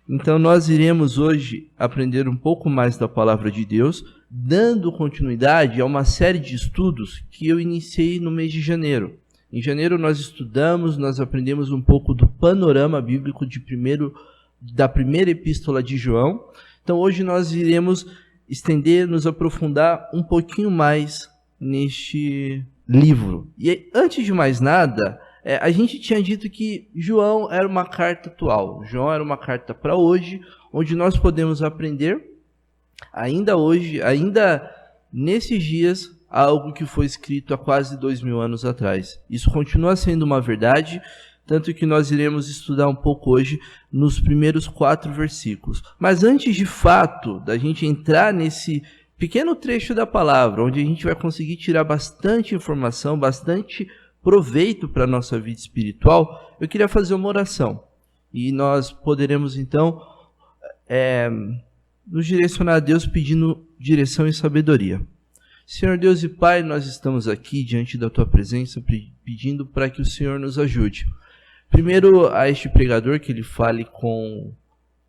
Então nós iremos hoje aprender um pouco mais da palavra de Deus, dando continuidade a uma série de estudos que eu iniciei no mês de janeiro. Em janeiro nós aprendemos um pouco do panorama bíblico da primeira epístola de João. Então hoje nós iremos nos aprofundar um pouquinho mais neste livro. E antes de mais nada, a gente tinha dito que João era uma carta atual. João era uma carta para hoje, onde nós podemos aprender, ainda hoje, ainda nesses dias, algo que foi escrito há quase 2000 anos atrás. Isso continua sendo uma verdade, tanto que nós iremos estudar um pouco hoje nos primeiros 4 versículos. Mas antes de fato da gente entrar nesse pequeno trecho da palavra, onde a gente vai conseguir tirar bastante informação, bastante proveito para a nossa vida espiritual, eu queria fazer uma oração. E nós poderemos então nos direcionar a Deus pedindo direção e sabedoria. Senhor Deus e Pai, nós estamos aqui diante da Tua presença pedindo para que o Senhor nos ajude. Primeiro a este pregador, que ele fale com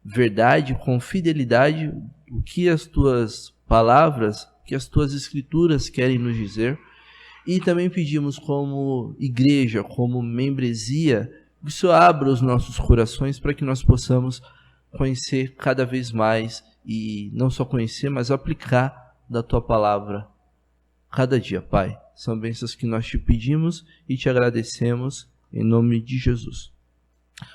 verdade, com fidelidade, o que as Tuas palavras, que as Tuas escrituras querem nos dizer. E também pedimos como igreja, como membresia, que o Senhor abra os nossos corações para que nós possamos conhecer cada vez mais e não só conhecer, mas aplicar da Tua palavra cada dia, Pai. São bênçãos que nós te pedimos e te agradecemos em nome de Jesus.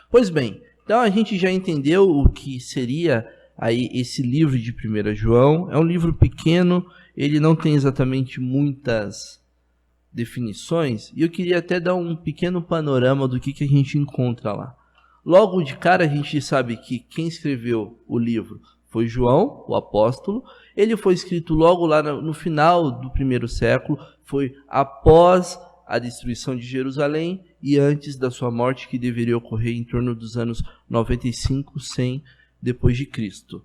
Pois bem, então a gente já entendeu o que seria aí esse livro de 1 João. É um livro pequeno, ele não tem exatamente muitas definições, e eu queria até dar um pequeno panorama do que a gente encontra lá. Logo de cara a gente sabe que quem escreveu o livro foi João, o apóstolo. Ele foi escrito logo lá no final do 1º século, foi após a destruição de Jerusalém e antes da sua morte, que deveria ocorrer em torno dos anos 95, 100 depois de Cristo.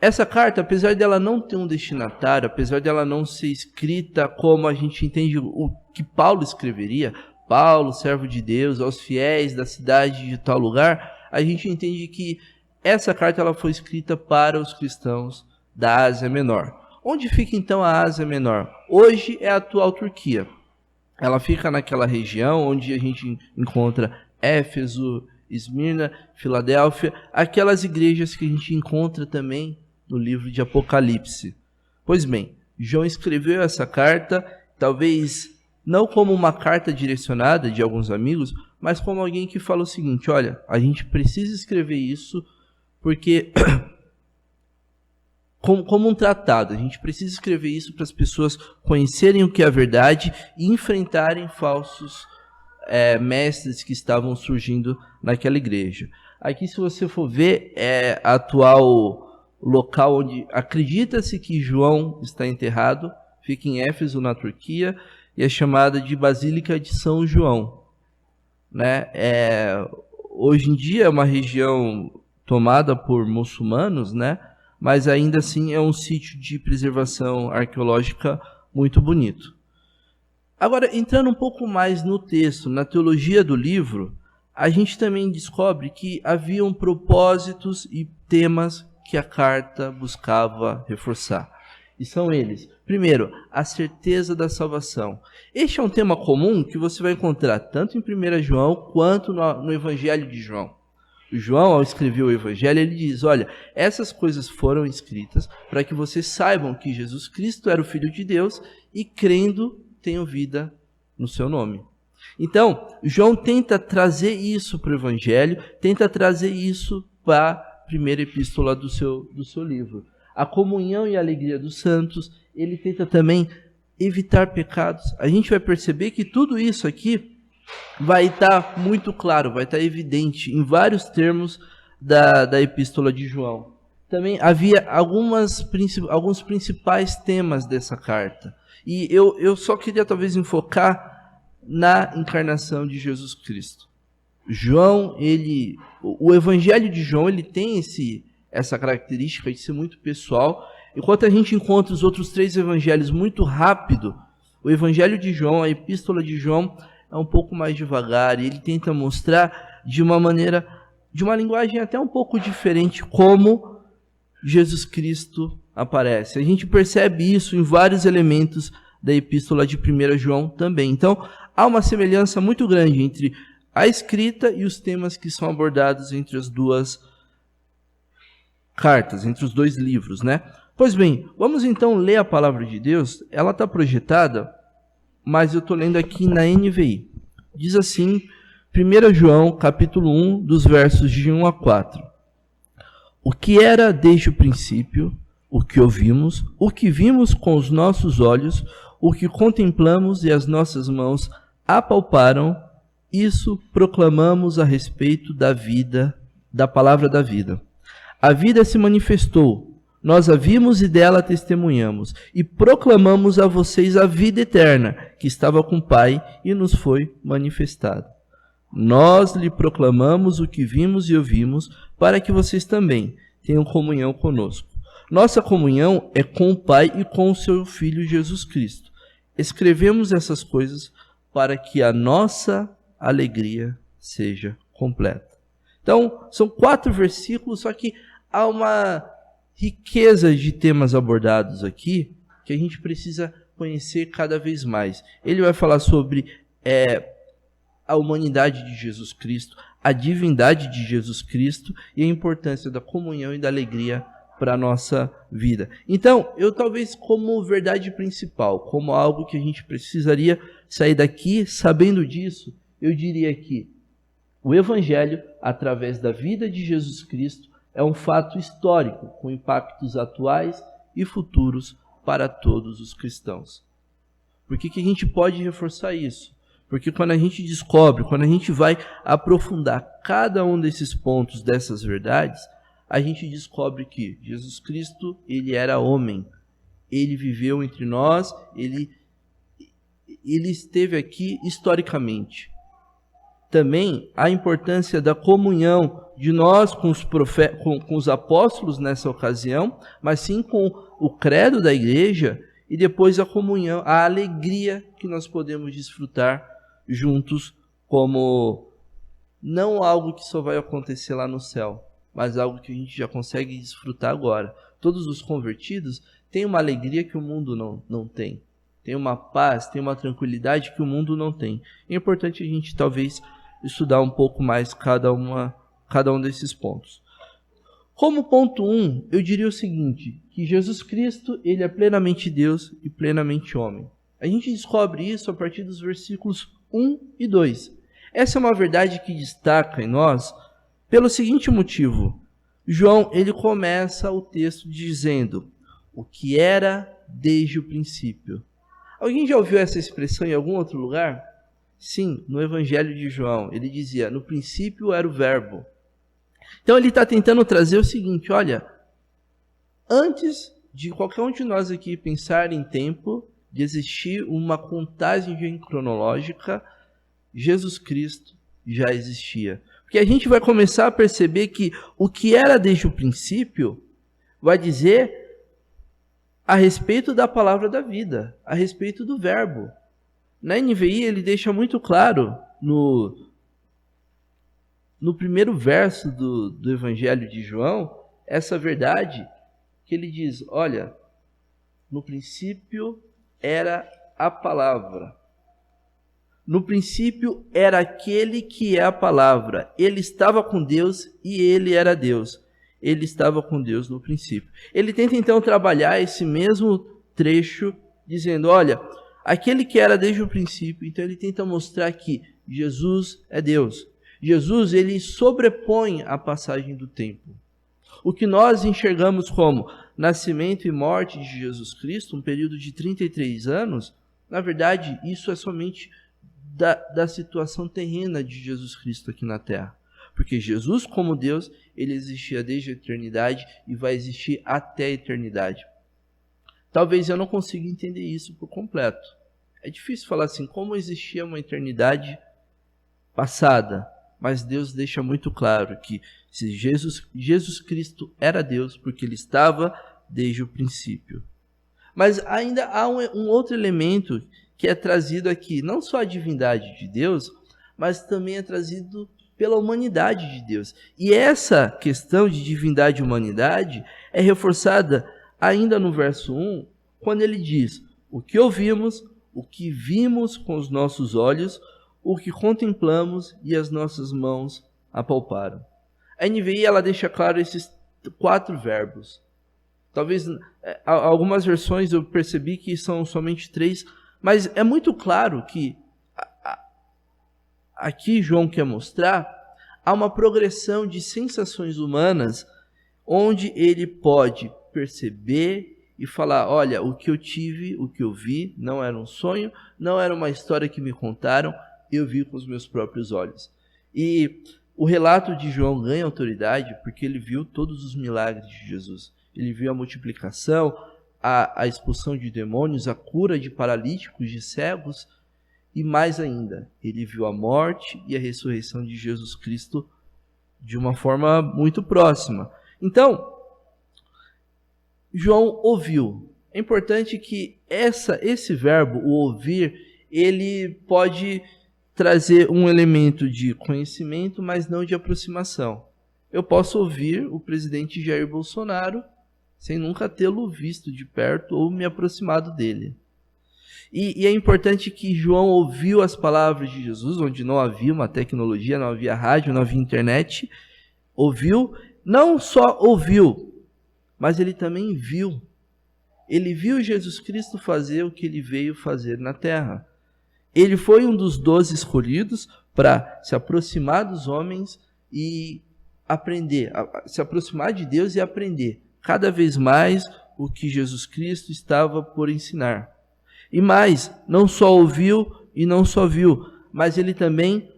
Essa carta, apesar dela não ter um destinatário, apesar dela não ser escrita como a gente entende o que Paulo escreveria, Paulo, servo de Deus, aos fiéis da cidade de tal lugar, a gente entende que essa carta ela foi escrita para os cristãos da Ásia Menor. Onde fica então a Ásia Menor? Hoje é a atual Turquia. Ela fica naquela região onde a gente encontra Éfeso, Esmirna, Filadélfia, aquelas igrejas que a gente encontra também no livro de Apocalipse. Pois bem, João escreveu essa carta, talvez não como uma carta direcionada de alguns amigos, mas como alguém que fala o seguinte: olha, a gente precisa escrever isso porque como um tratado, a gente precisa escrever isso para as pessoas conhecerem o que é a verdade e enfrentarem falsos mestres que estavam surgindo naquela igreja. Aqui, se você for ver, a atual local onde acredita-se que João está enterrado, fica em Éfeso, na Turquia, e é chamada de Basílica de São João. Né? Hoje em dia é uma região tomada por muçulmanos, né? Mas ainda assim é um sítio de preservação arqueológica muito bonito. Agora, entrando um pouco mais no texto, na teologia do livro, a gente também descobre que haviam propósitos e temas que a carta buscava reforçar. E são eles. Primeiro, a certeza da salvação. Este é um tema comum que você vai encontrar tanto em 1 João quanto no Evangelho de João. João, ao escrever o Evangelho, ele diz: olha, essas coisas foram escritas para que vocês saibam que Jesus Cristo era o Filho de Deus e, crendo, tenham vida no seu nome. Então, João tenta trazer isso para o Evangelho, tenta trazer isso para a primeira epístola do seu livro. A comunhão e a alegria dos santos, ele tenta também evitar pecados. A gente vai perceber que tudo isso aqui vai estar muito claro, vai estar evidente em vários termos da epístola de João. Também havia alguns principais temas dessa carta. E eu só queria talvez enfocar na encarnação de Jesus Cristo. João, o Evangelho de João, ele tem essa característica de ser muito pessoal. Enquanto a gente encontra os outros 3 evangelhos muito rápido, o Evangelho de João, a epístola de João, é um pouco mais devagar, e ele tenta mostrar de uma maneira de uma linguagem até um pouco diferente, como Jesus Cristo aparece. A gente percebe isso em vários elementos da epístola de 1 João também. Então, há uma semelhança muito grande entre a escrita e os temas que são abordados entre as duas cartas, entre os dois livros, né? Pois bem, vamos então ler a palavra de Deus. Ela está projetada, mas eu estou lendo aqui na NVI. Diz assim, 1 João, capítulo 1, dos versos de 1 a 4. O que era desde o princípio, o que ouvimos, o que vimos com os nossos olhos, o que contemplamos e as nossas mãos apalparam, isso proclamamos a respeito da vida, da palavra da vida. A vida se manifestou, nós a vimos e dela testemunhamos, e proclamamos a vocês a vida eterna, que estava com o Pai e nos foi manifestada. Nós lhe proclamamos o que vimos e ouvimos, para que vocês também tenham comunhão conosco. Nossa comunhão é com o Pai e com o seu Filho Jesus Cristo. Escrevemos essas coisas para que a nossa alegria seja completa. Então, são 4 versículos, só que há uma riqueza de temas abordados aqui que a gente precisa conhecer cada vez mais. Ele vai falar sobre a humanidade de Jesus Cristo, a divindade de Jesus Cristo e a importância da comunhão e da alegria para a nossa vida. Então, eu talvez como verdade principal, como algo que a gente precisaria sair daqui sabendo disso, eu diria que o Evangelho, através da vida de Jesus Cristo, é um fato histórico, com impactos atuais e futuros para todos os cristãos. Por que a gente pode reforçar isso? Porque quando a gente descobre, quando a gente vai aprofundar cada um desses pontos, dessas verdades, a gente descobre que Jesus Cristo, ele era homem, ele viveu entre nós, ele esteve aqui historicamente. Também a importância da comunhão de nós com os apóstolos nessa ocasião, mas sim com o credo da igreja e depois a comunhão, a alegria que nós podemos desfrutar juntos, como não algo que só vai acontecer lá no céu, mas algo que a gente já consegue desfrutar agora. Todos os convertidos têm uma alegria que o mundo não tem. Tem uma paz, tem uma tranquilidade que o mundo não tem. É importante a gente talvez estudar um pouco mais cada um desses pontos. Como ponto 1, eu diria o seguinte, que Jesus Cristo, ele é plenamente Deus e plenamente homem. A gente descobre isso a partir dos versículos 1 e 2. Essa é uma verdade que destaca em nós pelo seguinte motivo. João, ele começa o texto dizendo o que era desde o princípio. Alguém já ouviu essa expressão em algum outro lugar? Sim, no Evangelho de João. Ele dizia, no princípio era o verbo. Então ele está tentando trazer o seguinte, olha, antes de qualquer um de nós aqui pensar em tempo, de existir uma contagem cronológica, Jesus Cristo já existia. Porque a gente vai começar a perceber que o que era desde o princípio vai dizer a respeito da palavra da vida, a respeito do verbo. Na NVI ele deixa muito claro no primeiro verso do Evangelho de João, essa verdade que ele diz, olha, no princípio era a palavra. No princípio era aquele que é a palavra. Ele estava com Deus e ele era Deus. Ele estava com Deus no princípio. Ele tenta então trabalhar esse mesmo trecho dizendo, olha, aquele que era desde o princípio, então ele tenta mostrar que Jesus é Deus. Jesus, ele sobrepõe a passagem do tempo. O que nós enxergamos como nascimento e morte de Jesus Cristo, um período de 33 anos, na verdade, isso é somente da situação terrena de Jesus Cristo aqui na Terra. Porque Jesus, como Deus, ele existia desde a eternidade e vai existir até a eternidade. Talvez eu não consiga entender isso por completo. É difícil falar assim, como existia uma eternidade passada, mas Deus deixa muito claro que se Jesus Cristo era Deus, porque ele estava desde o princípio. Mas ainda há um outro elemento que é trazido aqui, não só a divindade de Deus, mas também é trazido pela humanidade de Deus. E essa questão de divindade e humanidade é reforçada ainda no verso 1, quando ele diz: o que ouvimos, o que vimos com os nossos olhos, o que contemplamos e as nossas mãos apalparam. A NVI ela deixa claro esses 4 verbos. Talvez algumas versões eu percebi que são somente 3, mas é muito claro que aqui João quer mostrar há uma progressão de sensações humanas onde ele pode perceber e falar: olha, o que eu tive, o que eu vi, não era um sonho, não era uma história que me contaram, eu vi com os meus próprios olhos. E o relato de João ganha autoridade porque ele viu todos os milagres de Jesus. Ele viu a multiplicação, a expulsão de demônios, a cura de paralíticos, de cegos, e mais ainda, ele viu a morte e a ressurreição de Jesus Cristo de uma forma muito próxima. Então, João ouviu. É importante que esse verbo, o ouvir, ele pode trazer um elemento de conhecimento, mas não de aproximação. Eu posso ouvir o presidente Jair Bolsonaro sem nunca tê-lo visto de perto ou me aproximado dele. E é importante que João ouviu as palavras de Jesus, onde não havia uma tecnologia, não havia rádio, não havia internet. Ouviu, não só ouviu, mas ele também viu. Ele viu Jesus Cristo fazer o que ele veio fazer na terra. Ele foi um dos 12 escolhidos para se aproximar dos homens e aprender, se aproximar de Deus e aprender cada vez mais o que Jesus Cristo estava por ensinar. E mais, não só ouviu e não só viu, mas ele também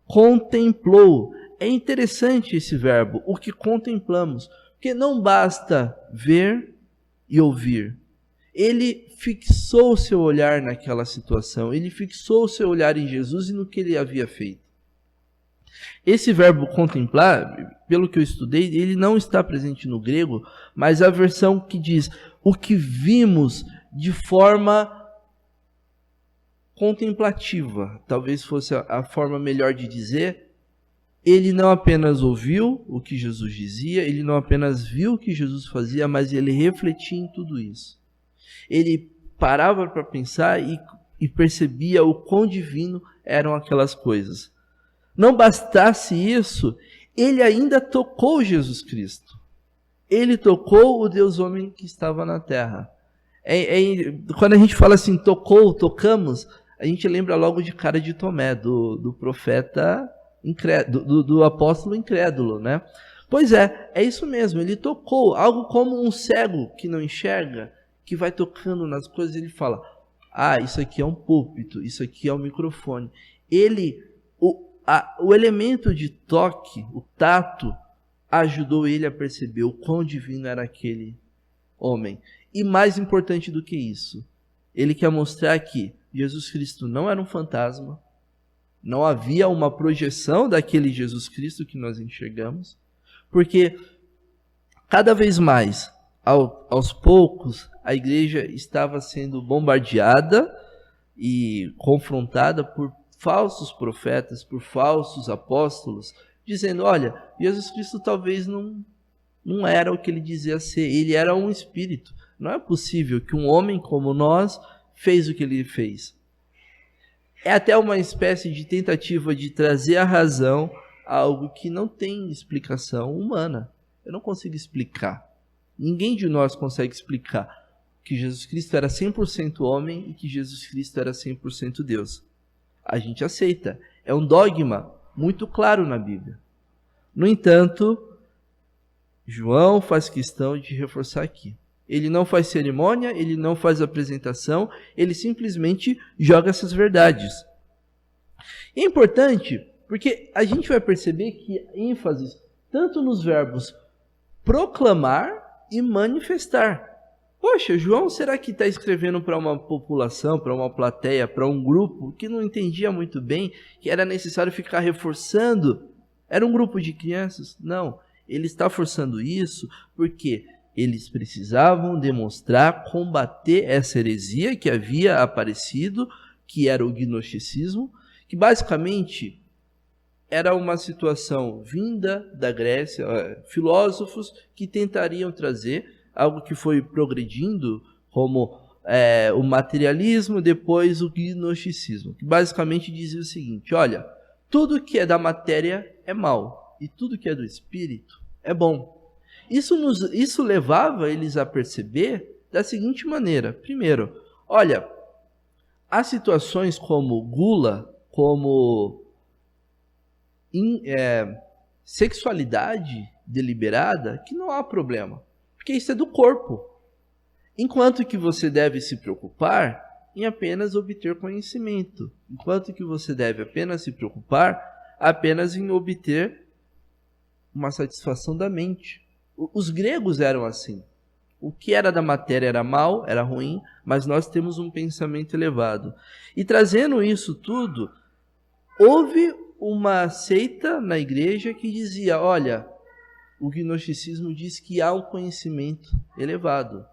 contemplou. É interessante esse verbo, o que contemplamos, porque não basta ver e ouvir. Ele fixou seu olhar naquela situação, ele fixou seu olhar em Jesus e no que ele havia feito. Esse verbo contemplar, pelo que eu estudei, ele não está presente no grego, mas a versão que diz o que vimos de forma contemplativa, talvez fosse a forma melhor de dizer. Ele não apenas ouviu o que Jesus dizia, ele não apenas viu o que Jesus fazia, mas ele refletia em tudo isso. Ele parava para pensar e percebia o quão divino eram aquelas coisas. Não bastasse isso, ele ainda tocou Jesus Cristo. Ele tocou o Deus homem que estava na terra. Quando a gente fala assim, tocou, tocamos, a gente lembra logo de cara de Tomé, do profeta incrédulo, do apóstolo incrédulo, né? Pois é isso mesmo, ele tocou, algo como um cego que não enxerga, que vai tocando nas coisas, ele fala: isso aqui é um púlpito, isso aqui é um microfone. O elemento de toque, o tato, ajudou ele a perceber o quão divino era aquele homem. E mais importante do que isso, ele quer mostrar que Jesus Cristo não era um fantasma, não havia uma projeção daquele Jesus Cristo que nós enxergamos, porque cada vez mais, aos poucos, a igreja estava sendo bombardeada e confrontada por falsos profetas, por falsos apóstolos, dizendo: olha, Jesus Cristo talvez não era o que ele dizia ser, ele era um espírito. Não é possível que um homem como nós fez o que ele fez. É até uma espécie de tentativa de trazer a razão a algo que não tem explicação humana. Eu não consigo explicar. Ninguém de nós consegue explicar que Jesus Cristo era 100% homem e que Jesus Cristo era 100% Deus. A gente aceita. É um dogma muito claro na Bíblia. No entanto, João faz questão de reforçar aqui. Ele não faz cerimônia, ele não faz apresentação, ele simplesmente joga essas verdades. E é importante, porque a gente vai perceber que ênfase tanto nos verbos proclamar e manifestar. Poxa, João, será que está escrevendo para uma população, para uma plateia, para um grupo que não entendia muito bem, que era necessário ficar reforçando? Era um grupo de crianças? Não, ele está forçando isso porque eles precisavam demonstrar, combater essa heresia que havia aparecido, que era o gnosticismo, que basicamente era uma situação vinda da Grécia, filósofos que tentariam trazer algo que foi progredindo, como o materialismo, depois o gnosticismo, que basicamente dizia o seguinte: olha, tudo que é da matéria é mal, e tudo que é do espírito é bom. Isso levava eles a perceber da seguinte maneira: primeiro, olha, há situações como gula, como sexualidade deliberada, que não há problema, porque isso é do corpo. Enquanto que você deve se preocupar em apenas obter conhecimento, enquanto que você deve apenas se preocupar apenas em obter uma satisfação da mente. Os gregos eram assim. O que era da matéria era mal, era ruim, mas nós temos um pensamento elevado. E trazendo isso tudo, houve uma seita na igreja que dizia: olha, o gnosticismo diz que há um conhecimento elevado.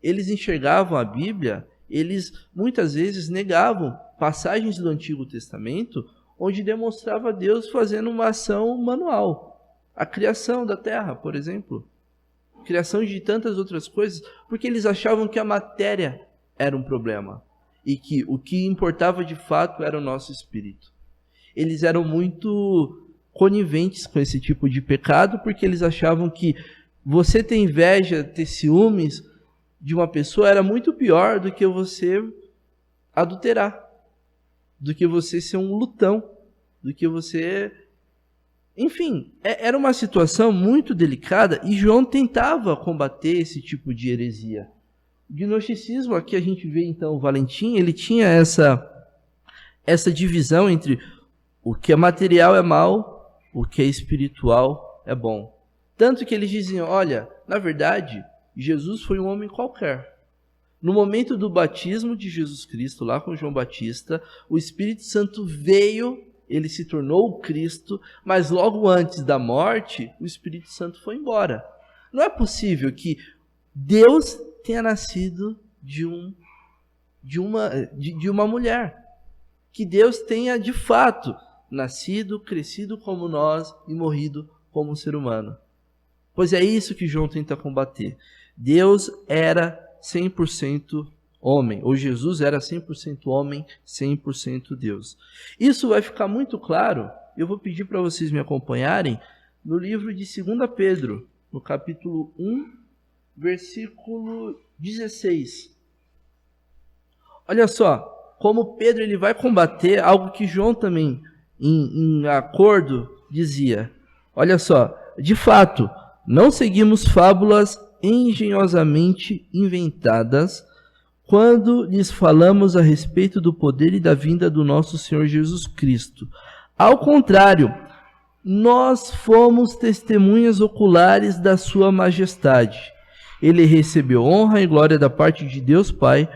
Eles enxergavam a Bíblia, eles muitas vezes negavam passagens do Antigo Testamento onde demonstrava Deus fazendo uma ação manual. A criação da terra, por exemplo. Criação de tantas outras coisas, porque eles achavam que a matéria era um problema e que o que importava de fato era o nosso espírito. Eles eram muito coniventes com esse tipo de pecado, porque eles achavam que você ter inveja, ter ciúmes de uma pessoa era muito pior do que você adulterar, do que você ser um glutão, do que você... Enfim, era uma situação muito delicada e João tentava combater esse tipo de heresia. O gnosticismo, aqui a gente vê então o Valentim, ele tinha essa divisão entre o que é material é mal, o que é espiritual é bom. Tanto que eles diziam: olha, na verdade, Jesus foi um homem qualquer. No momento do batismo de Jesus Cristo, lá com João Batista, o Espírito Santo veio, ele se tornou o Cristo, mas logo antes da morte, o Espírito Santo foi embora. Não é possível que Deus tenha nascido de uma mulher. Que Deus tenha, de fato, nascido, crescido como nós e morrido como um ser humano. Pois é isso que João tenta combater. Deus era 100% homem, ou Jesus era 100% homem, 100% Deus. Isso vai ficar muito claro, eu vou pedir para vocês me acompanharem, no livro de 2 Pedro, no capítulo 1, versículo 16. Olha só, como Pedro ele vai combater algo que João também, em acordo, dizia. Olha só, de fato, não seguimos fábulas engenhosamente inventadas quando lhes falamos a respeito do poder e da vinda do nosso Senhor Jesus Cristo. Ao contrário, nós fomos testemunhas oculares da sua majestade. Ele recebeu honra e glória da parte de Deus Pai,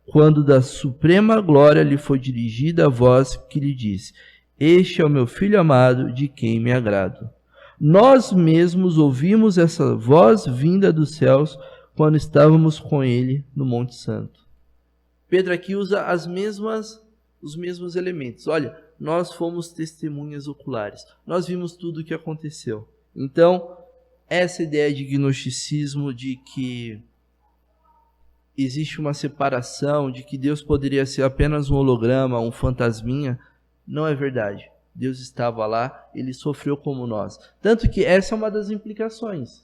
quando da suprema glória lhe foi dirigida a voz que lhe disse: este é o meu Filho amado, de quem me agrado. Nós mesmos ouvimos essa voz vinda dos céus quando estávamos com ele no Monte Santo. Pedro aqui usa os mesmos elementos. Olha, nós fomos testemunhas oculares. Nós vimos tudo o que aconteceu. Então, essa ideia de gnosticismo, de que existe uma separação, de que Deus poderia ser apenas um holograma, um fantasminha, não é verdade. Deus estava lá, ele sofreu como nós. Tanto que essa é uma das implicações.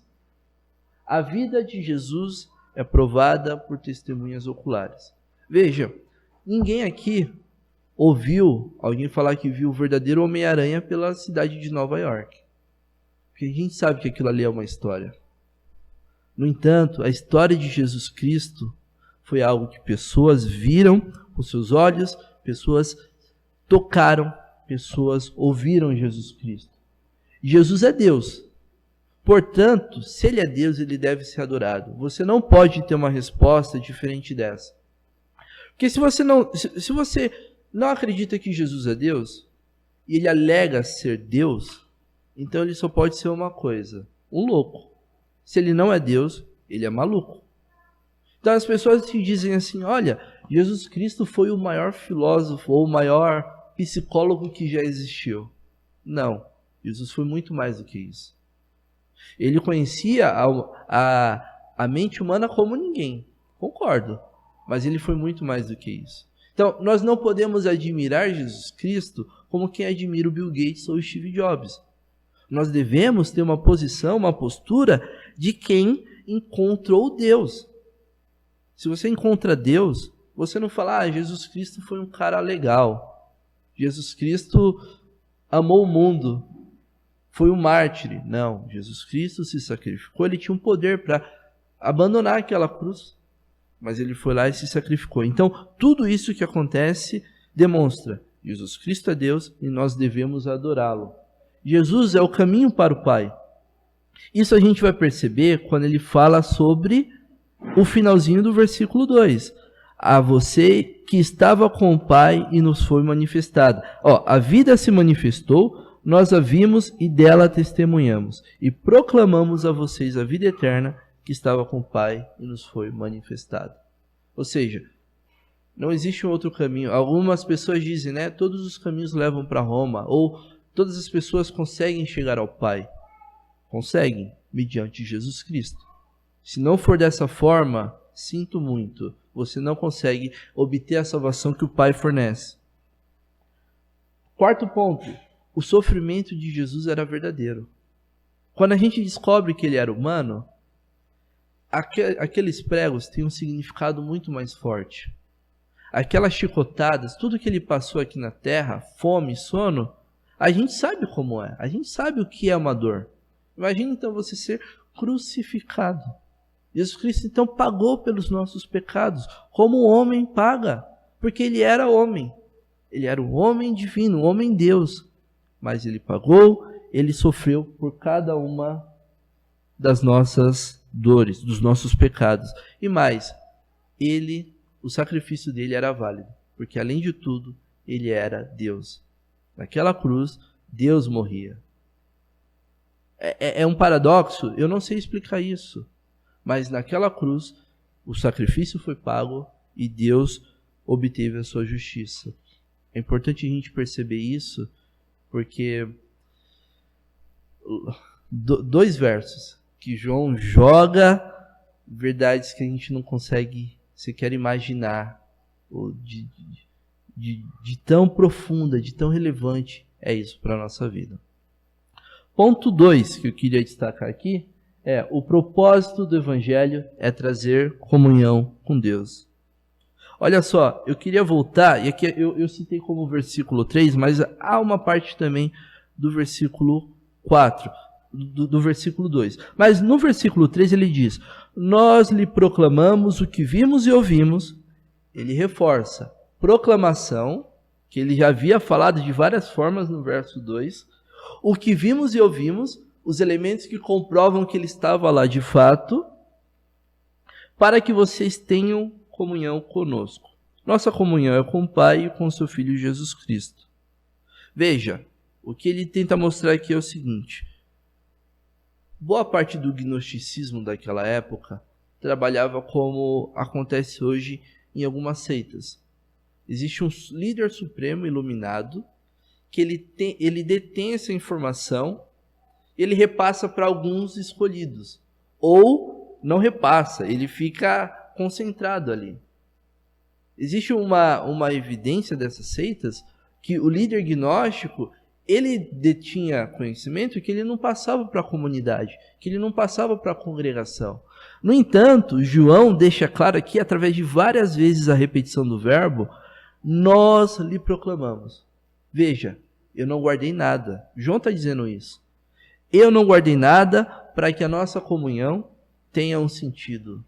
A vida de Jesus é provada por testemunhas oculares. Veja, ninguém aqui ouviu alguém falar que viu o verdadeiro Homem-Aranha pela cidade de Nova York. Porque a gente sabe que aquilo ali é uma história. No entanto, a história de Jesus Cristo foi algo que pessoas viram com seus olhos, pessoas tocaram, pessoas ouviram Jesus Cristo. Jesus é Deus. Portanto, se ele é Deus, ele deve ser adorado. Você não pode ter uma resposta diferente dessa. Porque se você não acredita que Jesus é Deus, e ele alega ser Deus, então ele só pode ser uma coisa: um louco. Se ele não é Deus, ele é maluco. Então as pessoas que dizem assim: olha, Jesus Cristo foi o maior filósofo ou o maior psicólogo que já existiu. Não, Jesus foi muito mais do que isso. Ele conhecia a mente humana como ninguém, concordo, mas ele foi muito mais do que isso. Então, nós não podemos admirar Jesus Cristo como quem admira o Bill Gates ou o Steve Jobs. Nós devemos ter uma posição, uma postura de quem encontrou Deus. Se você encontra Deus, você não fala, Jesus Cristo foi um cara legal. Jesus Cristo amou o mundo. Foi um mártir. Não, Jesus Cristo se sacrificou. Ele tinha um poder para abandonar aquela cruz. Mas ele foi lá e se sacrificou. Então, tudo isso que acontece demonstra Jesus Cristo é Deus e nós devemos adorá-lo. Jesus é o caminho para o Pai. Isso a gente vai perceber quando ele fala sobre o finalzinho do versículo 2. A você que estava com o Pai e nos foi manifestada. A vida se manifestou, nós a vimos e dela testemunhamos. E proclamamos a vocês a vida eterna que estava com o Pai e nos foi manifestada. Ou seja, não existe um outro caminho. Algumas pessoas dizem, todos os caminhos levam para Roma, ou todas as pessoas conseguem chegar ao Pai. Conseguem, mediante Jesus Cristo. Se não for dessa forma, sinto muito, você não consegue obter a salvação que o Pai fornece. Quarto ponto, o sofrimento de Jesus era verdadeiro. Quando a gente descobre que ele era humano, aqueles pregos têm um significado muito mais forte. Aquelas chicotadas, tudo que ele passou aqui na terra, fome, sono, a gente sabe como é. A gente sabe o que é uma dor. Imagina então você ser crucificado. Jesus Cristo então pagou pelos nossos pecados, como o homem paga, porque ele era homem. Ele era um homem divino, um homem Deus. Mas ele pagou, ele sofreu por cada uma das nossas dores, dos nossos pecados. E mais, o sacrifício dele era válido, porque além de tudo, ele era Deus. Naquela cruz, Deus morria. É um paradoxo? Eu não sei explicar isso. Mas naquela cruz, o sacrifício foi pago e Deus obteve a sua justiça. É importante a gente perceber isso, porque dois versos que João joga verdades que a gente não consegue sequer imaginar, ou de tão profunda, de tão relevante é isso para a nossa vida. Ponto 2 que eu queria destacar aqui é o propósito do Evangelho é trazer comunhão com Deus. Olha só, eu queria voltar, e aqui eu citei como versículo 3, mas há uma parte também do versículo 4, do versículo 2. Mas no versículo 3 ele diz, nós lhe proclamamos o que vimos e ouvimos. Ele reforça, proclamação, que ele já havia falado de várias formas no verso 2, o que vimos e ouvimos, os elementos que comprovam que ele estava lá de fato, para que vocês tenham comunhão conosco. Nossa comunhão é com o Pai e com o seu Filho Jesus Cristo. Veja, o que ele tenta mostrar aqui é o seguinte. Boa parte do gnosticismo daquela época trabalhava como acontece hoje em algumas seitas. Existe um líder supremo iluminado que ele detém essa informação, ele repassa para alguns escolhidos. Ou não repassa, ele fica concentrado ali. Existe uma evidência dessas seitas que o líder gnóstico, ele detinha conhecimento que ele não passava para a comunidade, que ele não passava para a congregação. No entanto, João deixa claro aqui, através de várias vezes a repetição do verbo, nós lhe proclamamos. Veja, eu não guardei nada. João está dizendo isso. Eu não guardei nada para que a nossa comunhão tenha um sentido.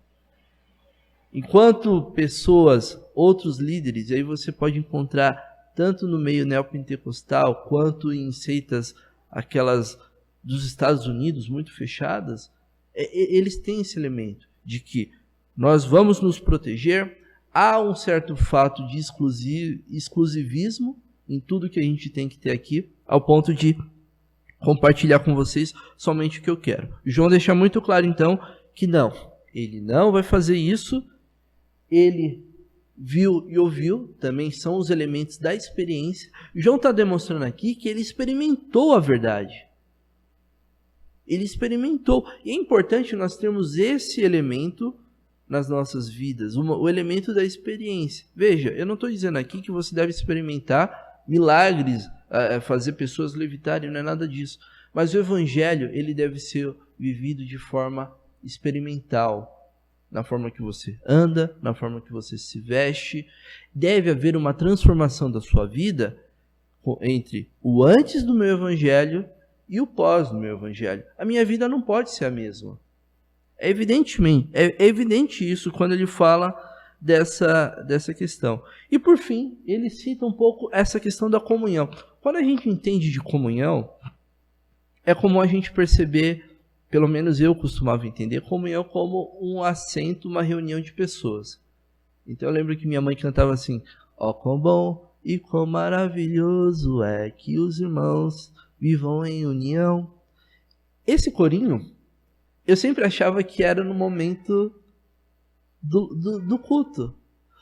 Enquanto pessoas, outros líderes, e aí você pode encontrar tanto no meio neopentecostal, quanto em seitas, aquelas dos Estados Unidos, muito fechadas, eles têm esse elemento de que nós vamos nos proteger, há um certo fato de exclusivismo em tudo que a gente tem que ter aqui, ao ponto de compartilhar com vocês somente o que eu quero. João deixa muito claro, então, que não, ele não vai fazer isso, ele viu e ouviu, também são os elementos da experiência. João está demonstrando aqui que ele experimentou a verdade. Ele experimentou. E é importante nós termos esse elemento nas nossas vidas, o elemento da experiência. Veja, eu não estou dizendo aqui que você deve experimentar milagres, fazer pessoas levitarem, não é nada disso. Mas o evangelho, ele deve ser vivido de forma experimental. Na forma que você anda, na forma que você se veste. Deve haver uma transformação da sua vida entre o antes do meu evangelho e o pós do meu evangelho. A minha vida não pode ser a mesma. É evidente isso quando ele fala dessa questão. E por fim, ele cita um pouco essa questão da comunhão. Quando a gente entende de comunhão, é comum a gente perceber, pelo menos eu costumava entender, comunhão como um assento, uma reunião de pessoas. Então eu lembro que minha mãe cantava assim: ó, quão bom e quão maravilhoso é que os irmãos vivam em união. Esse corinho, eu sempre achava que era no momento do culto.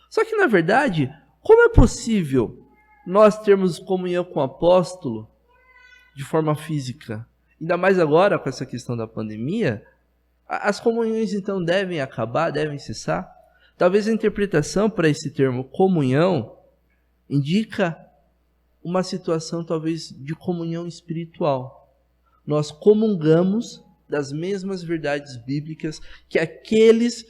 Só que, na verdade, como é possível nós termos comunhão com o apóstolo de forma física? Ainda mais agora, com essa questão da pandemia, as comunhões, então, devem acabar, devem cessar? Talvez a interpretação para esse termo comunhão indica uma situação, talvez, de comunhão espiritual. Nós comungamos das mesmas verdades bíblicas que aqueles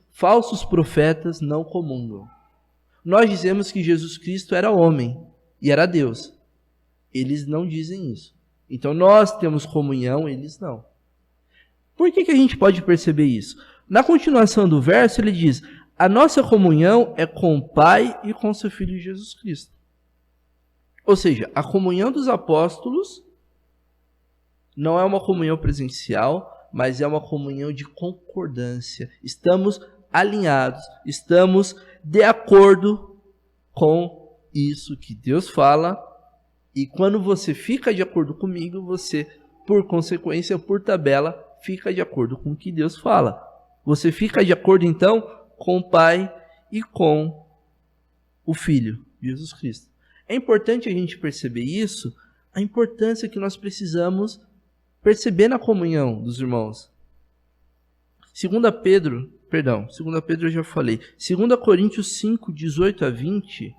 falsos profetas não comungam. Nós dizemos que Jesus Cristo era homem e era Deus. Eles não dizem isso. Então nós temos comunhão, eles não. Por que a gente pode perceber isso? Na continuação do verso ele diz: a nossa comunhão é com o Pai e com seu Filho Jesus Cristo. Ou seja, a comunhão dos apóstolos não é uma comunhão presencial, mas é uma comunhão de concordância. Estamos alinhados, estamos de acordo com isso que Deus fala. E quando você fica de acordo comigo, você, por consequência, por tabela, fica de acordo com o que Deus fala. Você fica de acordo, então, com o Pai e com o Filho, Jesus Cristo. É importante a gente perceber isso, a importância que nós precisamos perceber na comunhão dos irmãos. 2 Pedro eu já falei. 2 Coríntios 5, 18 a 20...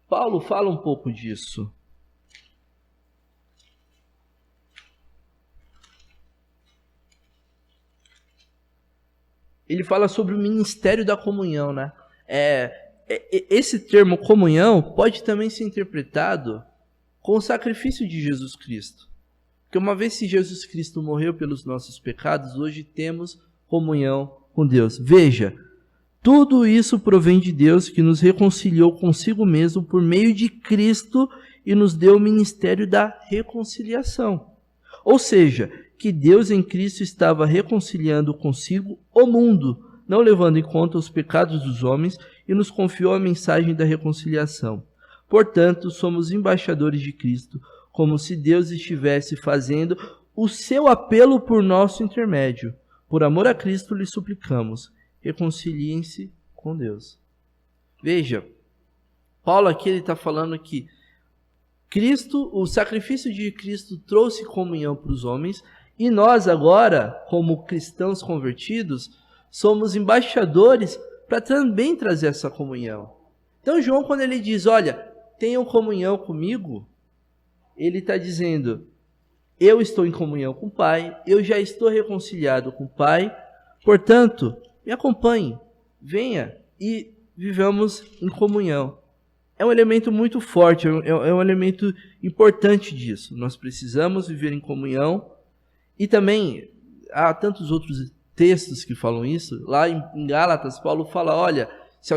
Paulo fala um pouco disso. Ele fala sobre o ministério da comunhão, né? Esse termo comunhão pode também ser interpretado com o sacrifício de Jesus Cristo. Porque uma vez que Jesus Cristo morreu pelos nossos pecados, hoje temos comunhão com Deus. Veja, tudo isso provém de Deus, que nos reconciliou consigo mesmo por meio de Cristo e nos deu o ministério da reconciliação. Ou seja, que Deus em Cristo estava reconciliando consigo o mundo, não levando em conta os pecados dos homens, e nos confiou a mensagem da reconciliação. Portanto, somos embaixadores de Cristo, como se Deus estivesse fazendo o seu apelo por nosso intermédio. Por amor a Cristo lhe suplicamos: reconciliem-se com Deus. Veja, Paulo aqui está falando que o sacrifício de Cristo trouxe comunhão para os homens, e nós agora, como cristãos convertidos, somos embaixadores para também trazer essa comunhão. Então João, quando ele diz, olha, tenham comunhão comigo, ele está dizendo, eu estou em comunhão com o Pai, eu já estou reconciliado com o Pai, portanto, me acompanhe, venha e vivamos em comunhão. É um elemento muito forte, é um elemento importante disso. Nós precisamos viver em comunhão. E também, há tantos outros textos que falam isso. Lá em Gálatas, Paulo fala, olha, se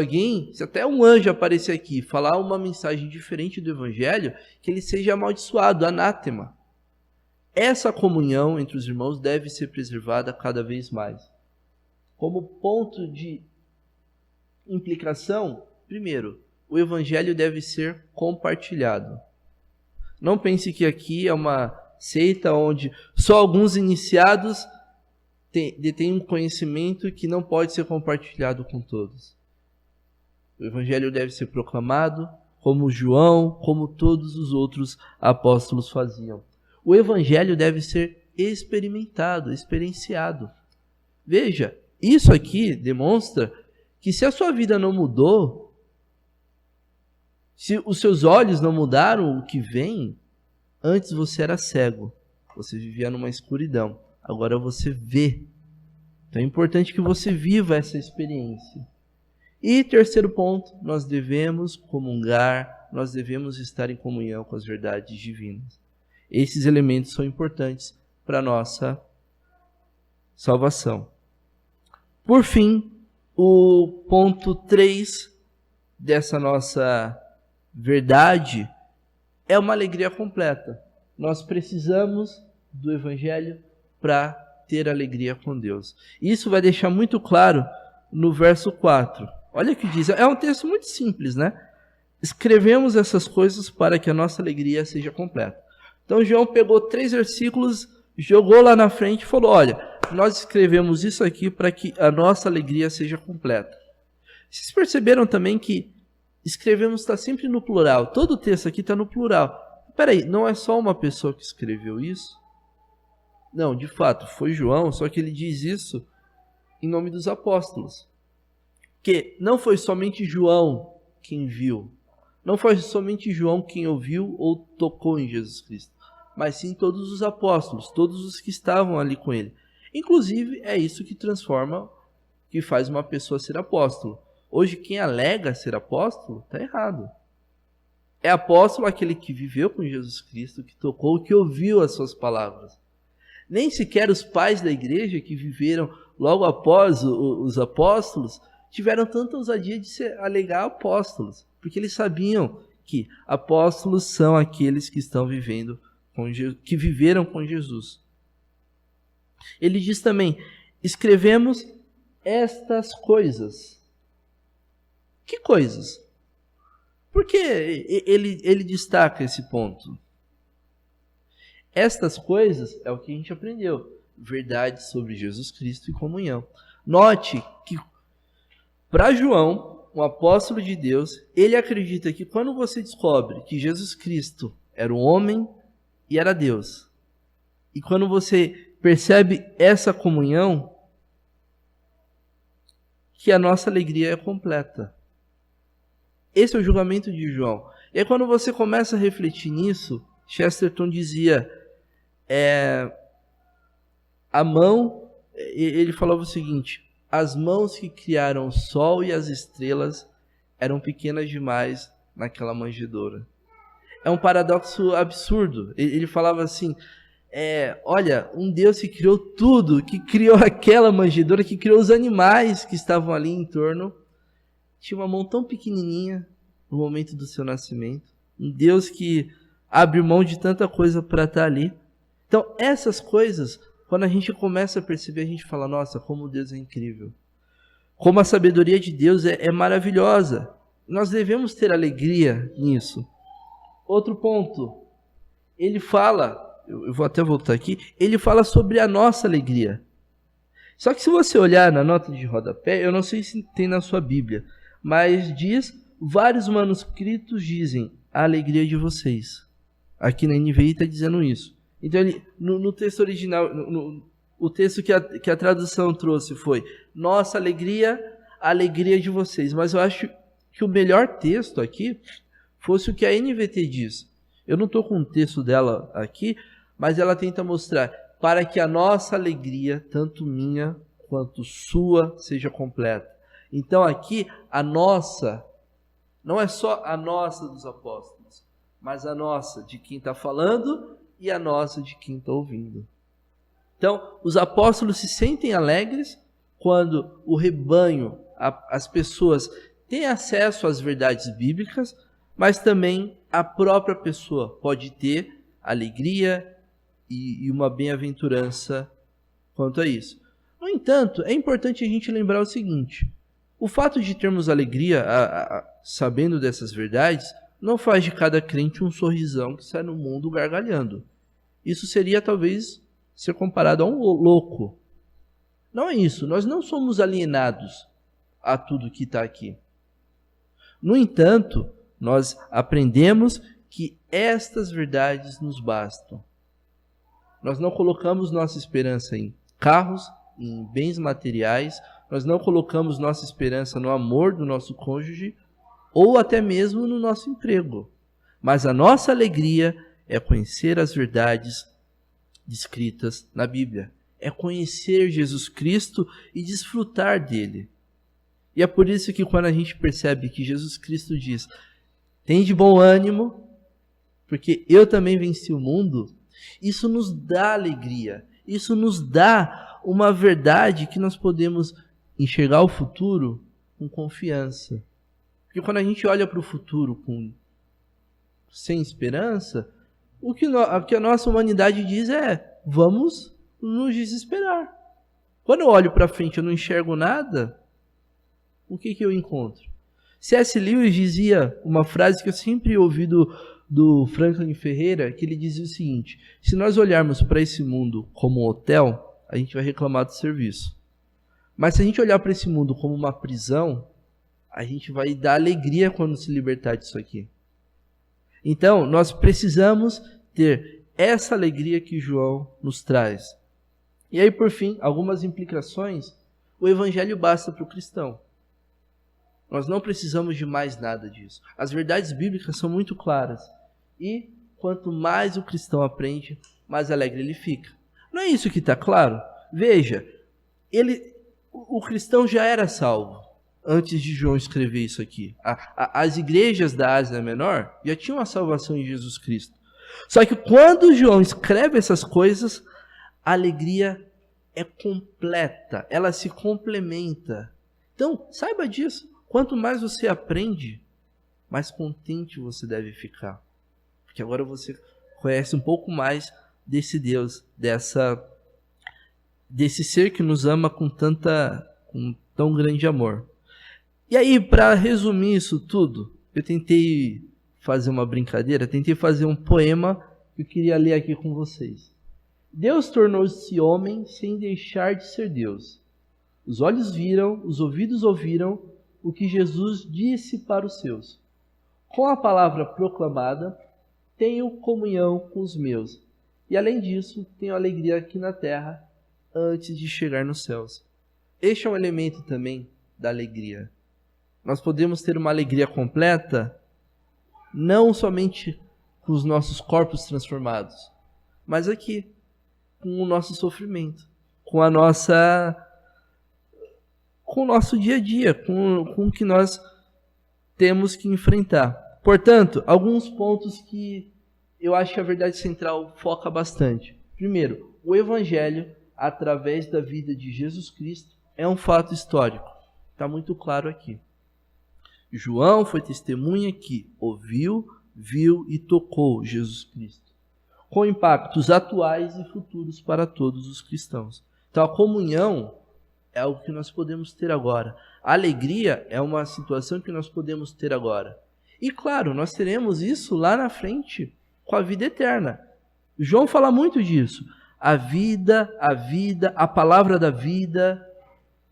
até um anjo aparecer aqui e falar uma mensagem diferente do Evangelho, que ele seja amaldiçoado, anátema. Essa comunhão entre os irmãos deve ser preservada cada vez mais. Como ponto de implicação, primeiro, o Evangelho deve ser compartilhado. Não pense que aqui é uma seita onde só alguns iniciados detém um conhecimento que não pode ser compartilhado com todos. O evangelho deve ser proclamado como João, como todos os outros apóstolos faziam. O evangelho deve ser experimentado, experienciado. Veja, isso aqui demonstra que se a sua vida não mudou, se os seus olhos não mudaram o que vem, antes você era cego, você vivia numa escuridão, agora você vê. Então é importante que você viva essa experiência. E terceiro ponto, nós devemos comungar, nós devemos estar em comunhão com as verdades divinas. Esses elementos são importantes para a nossa salvação. Por fim, o ponto 3 dessa nossa verdade é uma alegria completa. Nós precisamos do Evangelho para ter alegria com Deus. Isso vai deixar muito claro no verso 4. Olha o que diz. É um texto muito simples, né? Escrevemos essas coisas para que a nossa alegria seja completa. Então João pegou 3 versículos, jogou lá na frente e falou, olha, nós escrevemos isso aqui para que a nossa alegria seja completa. Vocês perceberam também que escrevemos está sempre no plural. Todo o texto aqui está no plural. Peraí, não é só uma pessoa que escreveu isso? Não, de fato, foi João, só que ele diz isso em nome dos apóstolos. Que não foi somente João quem viu, não foi somente João quem ouviu ou tocou em Jesus Cristo, mas sim todos os apóstolos, todos os que estavam ali com ele. Inclusive, é isso que transforma, que faz uma pessoa ser apóstolo. Hoje, quem alega ser apóstolo, está errado. É apóstolo aquele que viveu com Jesus Cristo, que tocou, que ouviu as suas palavras. Nem sequer os pais da igreja que viveram logo após os apóstolos tiveram tanta ousadia de se alegar apóstolos, porque eles sabiam que apóstolos são aqueles que estão vivendo com Jesus, que viveram com Jesus. Ele diz também, escrevemos estas coisas. Que coisas? Por que ele destaca esse ponto? Estas coisas é o que a gente aprendeu. Verdade sobre Jesus Cristo e comunhão. Note que para João, um apóstolo de Deus, ele acredita que quando você descobre que Jesus Cristo era um homem e era Deus, e quando você percebe essa comunhão, que a nossa alegria é completa. Esse é o julgamento de João. E aí, quando você começa a refletir nisso, Chesterton dizia, ele falava o seguinte, as mãos que criaram o sol e as estrelas eram pequenas demais naquela manjedoura. É um paradoxo absurdo. Ele falava assim, olha, um Deus que criou tudo, que criou aquela manjedoura, que criou os animais que estavam ali em torno, tinha uma mão tão pequenininha no momento do seu nascimento. Um Deus que abre mão de tanta coisa para estar ali. Então, essas coisas, quando a gente começa a perceber, a gente fala, nossa, como Deus é incrível. Como a sabedoria de Deus é maravilhosa. Nós devemos ter alegria nisso. Outro ponto, ele fala, eu vou até voltar aqui, ele fala sobre a nossa alegria. Só que se você olhar na nota de rodapé, eu não sei se tem na sua Bíblia, mas diz, vários manuscritos dizem, a alegria de vocês. Aqui na NVI está dizendo isso. Então, no texto original, o texto que a tradução trouxe foi, nossa alegria, a alegria de vocês. Mas eu acho que o melhor texto aqui fosse o que a NVT diz. Eu não estou com o texto dela aqui, mas ela tenta mostrar, para que a nossa alegria, tanto minha quanto sua, seja completa. Então aqui, a nossa, não é só a nossa dos apóstolos, mas a nossa de quem está falando e a nossa de quem está ouvindo. Então, os apóstolos se sentem alegres quando o rebanho, as pessoas têm acesso às verdades bíblicas, mas também a própria pessoa pode ter alegria e uma bem-aventurança quanto a isso. No entanto, é importante a gente lembrar o seguinte, o fato de termos alegria sabendo dessas verdades não faz de cada crente um sorrisão que sai no mundo gargalhando. Isso seria talvez ser comparado a um louco. Não é isso, nós não somos alienados a tudo que está aqui. No entanto, nós aprendemos que estas verdades nos bastam. Nós não colocamos nossa esperança em carros, em bens materiais, nós não colocamos nossa esperança no amor do nosso cônjuge ou até mesmo no nosso emprego. Mas a nossa alegria é conhecer as verdades descritas na Bíblia. É conhecer Jesus Cristo e desfrutar dele. E é por isso que quando a gente percebe que Jesus Cristo diz: tem de bom ânimo, porque eu também venci o mundo, isso nos dá alegria, isso nos dá uma verdade que nós podemos enxergar o futuro com confiança. Porque quando a gente olha para o futuro sem esperança, o que a nossa humanidade diz é: vamos nos desesperar. Quando eu olho para frente e eu não enxergo nada, o que eu encontro? C.S. Lewis dizia uma frase que eu sempre ouvi do Franklin Ferreira, que ele dizia o seguinte: se nós olharmos para esse mundo como um hotel, a gente vai reclamar do serviço. Mas se a gente olhar para esse mundo como uma prisão, a gente vai dar alegria quando se libertar disso aqui. Então, nós precisamos ter essa alegria que João nos traz. E aí, por fim, algumas implicações. O evangelho basta para o cristão. Nós não precisamos de mais nada disso. As verdades bíblicas são muito claras. E quanto mais o cristão aprende, mais alegre ele fica. Não é isso que está claro? Veja, o cristão já era salvo antes de João escrever isso aqui. As igrejas da Ásia Menor já tinham a salvação em Jesus Cristo. Só que quando João escreve essas coisas, a alegria é completa, ela se complementa. Então, saiba disso. Quanto mais você aprende, mais contente você deve ficar. Porque agora você conhece um pouco mais desse Deus, desse ser que nos ama com tão grande amor. E aí, para resumir isso tudo, eu tentei fazer uma brincadeira, tentei fazer um poema que eu queria ler aqui com vocês. Deus tornou-se homem sem deixar de ser Deus. Os olhos viram, os ouvidos ouviram o que Jesus disse para os seus. Com a palavra proclamada, tenho comunhão com os meus. E além disso, tenho alegria aqui na terra, antes de chegar nos céus. Este é um elemento também da alegria. Nós podemos ter uma alegria completa, não somente com os nossos corpos transformados, mas aqui, com o nosso sofrimento, com o nosso dia a dia, com o que nós temos que enfrentar. Portanto, alguns pontos que eu acho que a verdade central foca bastante. Primeiro, o Evangelho, através da vida de Jesus Cristo, é um fato histórico. Está muito claro aqui. João foi testemunha que ouviu, viu e tocou Jesus Cristo, com impactos atuais e futuros para todos os cristãos. Então, a comunhão é algo que nós podemos ter agora. A alegria é uma situação que nós podemos ter agora. E claro, nós teremos isso lá na frente, com a vida eterna. João fala muito disso. A vida, a palavra da vida.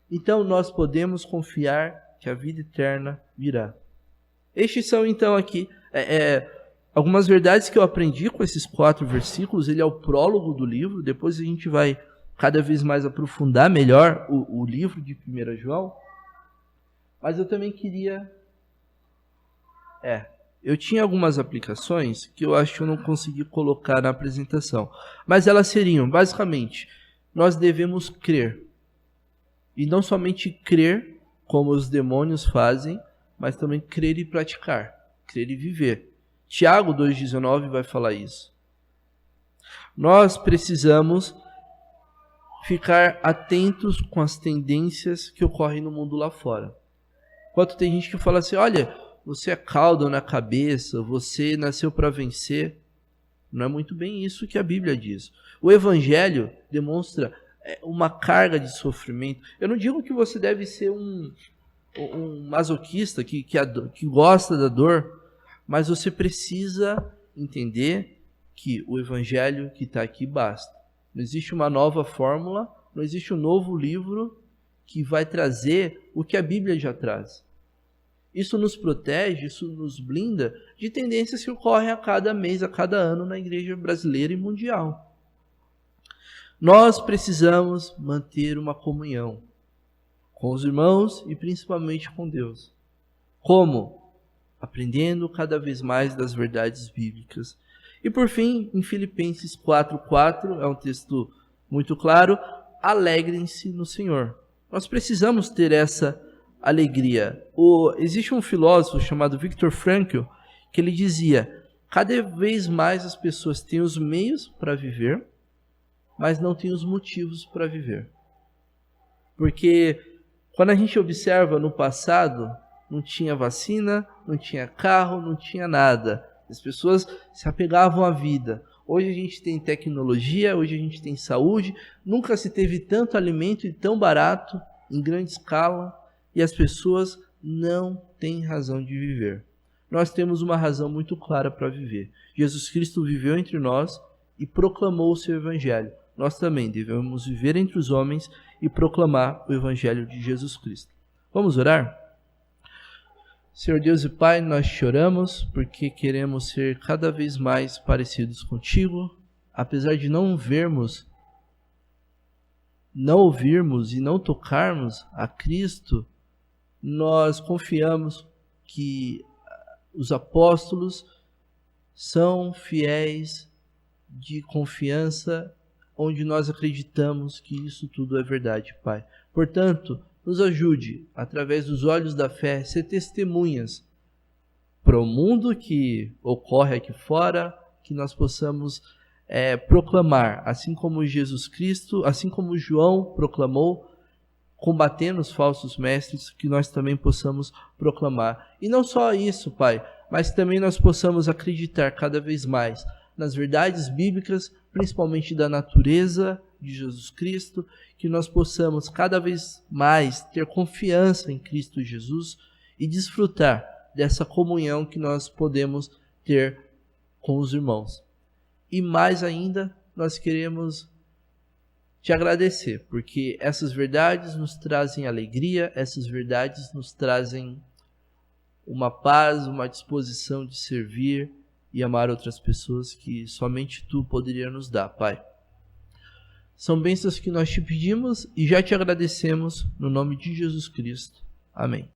Então, nós podemos confiar que a vida eterna virá. Estes são, então, aqui algumas verdades que eu aprendi com esses 4 versículos. Ele é o prólogo do livro. Depois a gente vai cada vez mais aprofundar melhor o livro de 1 João. Mas eu também queria... eu tinha algumas aplicações que eu acho que eu não consegui colocar na apresentação. Mas elas seriam, basicamente, nós devemos crer. E não somente crer, como os demônios fazem, mas também crer e praticar, crer e viver. Tiago 2,19 vai falar isso. Nós precisamos ficar atentos com as tendências que ocorrem no mundo lá fora. Enquanto tem gente que fala assim, olha, você é caldo na cabeça, você nasceu para vencer. Não é muito bem isso que a Bíblia diz. O Evangelho demonstra uma carga de sofrimento. Eu não digo que você deve ser um masoquista que gosta da dor, mas você precisa entender que o Evangelho que está aqui basta. Não existe uma nova fórmula, Não existe um novo livro que vai trazer o que a Bíblia já traz. Isso nos protege, isso nos blinda de tendências que ocorrem a cada mês, a cada ano na igreja brasileira e mundial. Nós precisamos manter uma comunhão com os irmãos e principalmente com Deus. Como? Aprendendo cada vez mais das verdades bíblicas. E por fim, em Filipenses 4:4, é um texto muito claro, alegrem-se no Senhor. Nós precisamos ter essa alegria. Existe um filósofo chamado Viktor Frankl, que ele dizia, cada vez mais as pessoas têm os meios para viver, mas não têm os motivos para viver. Porque quando a gente observa no passado, não tinha vacina, não tinha carro, não tinha nada. As pessoas se apegavam à vida. Hoje a gente tem tecnologia, hoje a gente tem saúde. Nunca se teve tanto alimento e tão barato, em grande escala. E as pessoas não têm razão de viver. Nós temos uma razão muito clara para viver. Jesus Cristo viveu entre nós e proclamou o seu evangelho. Nós também devemos viver entre os homens e proclamar o evangelho de Jesus Cristo. Vamos orar? Senhor Deus e Pai, nós choramos porque queremos ser cada vez mais parecidos contigo, apesar de não vermos, não ouvirmos e não tocarmos a Cristo, nós confiamos que os apóstolos são fiéis de confiança, onde nós acreditamos que isso tudo é verdade, Pai. Portanto, nos ajude, através dos olhos da fé, ser testemunhas para o mundo que ocorre aqui fora, que nós possamos proclamar, assim como Jesus Cristo, assim como João proclamou, combatendo os falsos mestres, que nós também possamos proclamar. E não só isso, Pai, mas também nós possamos acreditar cada vez mais nas verdades bíblicas, principalmente da natureza de Jesus Cristo, que nós possamos cada vez mais ter confiança em Cristo Jesus e desfrutar dessa comunhão que nós podemos ter com os irmãos. E mais ainda, nós queremos te agradecer, porque essas verdades nos trazem alegria, essas verdades nos trazem uma paz, uma disposição de servir e amar outras pessoas que somente Tu poderia nos dar, Pai. São bênçãos que nós te pedimos e já te agradecemos no nome de Jesus Cristo. Amém.